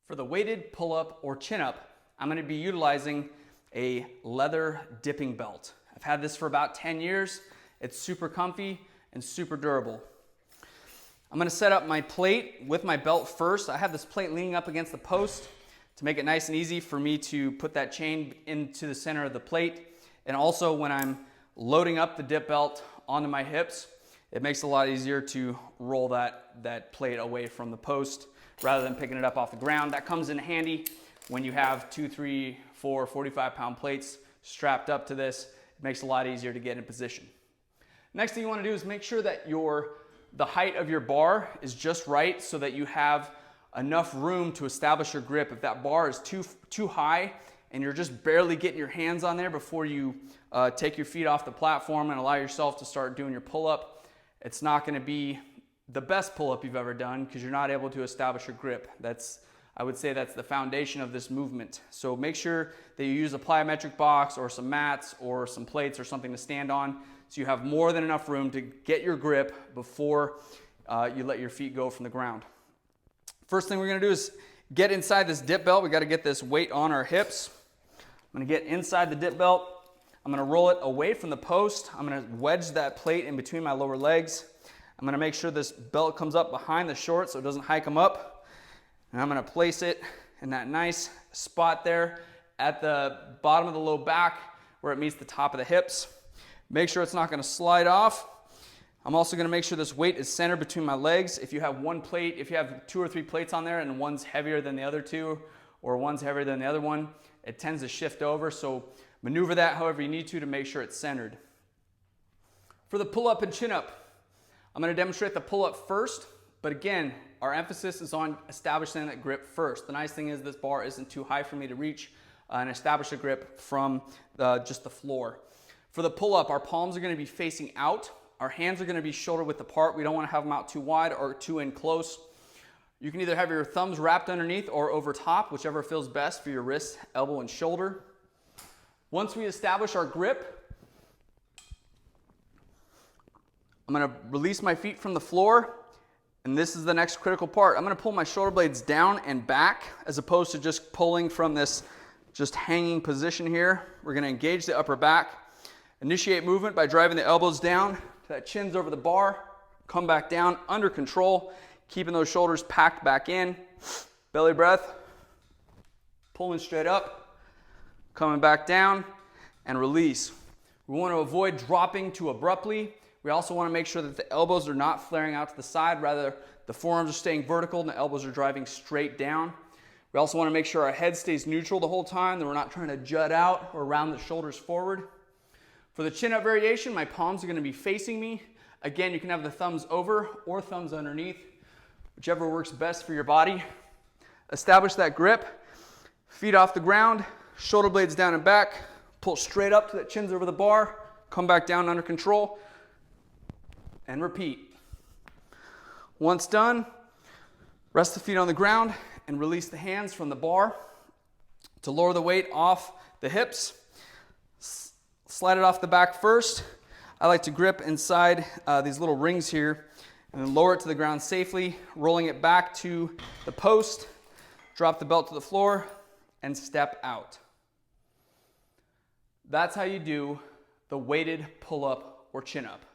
For the weighted pull-up or chin-up, I'm going to be utilizing a leather dipping belt. I've had this for about 10 years. It's super comfy and super durable. I'm going to set up my plate with my belt first. I have this plate leaning up against the post to make it nice and easy for me to put that chain into the center of the plate. And also when I'm loading up the dip belt onto my hips, it makes it a lot easier to roll that plate away from the post rather than picking it up off the ground. That comes in handy when you have 2, 3, 4, 45-pound plates strapped up to this. It makes it a lot easier to get in position. Next thing you want to do is make sure that the height of your bar is just right so that you have enough room to establish your grip. If that bar is too high and you're just barely getting your hands on there before you take your feet off the platform and allow yourself to start doing your pull-up, it's not going to be the best pull-up you've ever done because you're not able to establish your grip. I would say that's the foundation of this movement. So make sure that you use a plyometric box or some mats or some plates or something to stand on so you have more than enough room to get your grip before you let your feet go from the ground. First thing we're going to do is get inside this dip belt. We got to get this weight on our hips. I'm going to get inside the dip belt. I'm going to roll it away from the post. I'm going to wedge that plate in between my lower legs. I'm going to make sure this belt comes up behind the shorts so it doesn't hike them up. And I'm going to place it in that nice spot there at the bottom of the low back where it meets the top of the hips. Make sure it's not going to slide off. I'm also going to make sure this weight is centered between my legs. If you have one plate, if you have 2 or 3 plates on there and one's heavier than the other 2 or one's heavier than the other one, it tends to shift over. So maneuver that however you need to make sure it's centered. For the pull-up and chin-up, I'm going to demonstrate the pull-up first, but again, our emphasis is on establishing that grip first. The nice thing is this bar isn't too high for me to reach and establish a grip from just the floor. For the pull-up, our palms are going to be facing out. Our hands are going to be shoulder width apart. We don't want to have them out too wide or too in close. You can either have your thumbs wrapped underneath or over top, whichever feels best for your wrist, elbow, and shoulder. Once we establish our grip, I'm going to release my feet from the floor, and this is the next critical part. I'm going to pull my shoulder blades down and back as opposed to just pulling from this just hanging position here. We're going to engage the upper back. Initiate movement by driving the elbows down to that chin's over the bar. Come back down under control, keeping those shoulders packed back in. Belly breath. Pulling straight up, coming back down, and release. We want to avoid dropping too abruptly. We also want to make sure that the elbows are not flaring out to the side. Rather, the forearms are staying vertical and the elbows are driving straight down. We also want to make sure our head stays neutral the whole time, that we're not trying to jut out or round the shoulders forward. For the chin-up variation, my palms are going to be facing me. Again, you can have the thumbs over or thumbs underneath, whichever works best for your body. Establish that grip. Feet off the ground, shoulder blades down and back. Pull straight up to that chin's over the bar. Come back down under control. And repeat. Once done, rest the feet on the ground and release the hands from the bar to lower the weight off the hips. Slide it off the back first. I like to grip inside these little rings here and then lower it to the ground safely, rolling it back to the post, drop the belt to the floor, and step out. That's how you do the weighted pull-up or chin-up.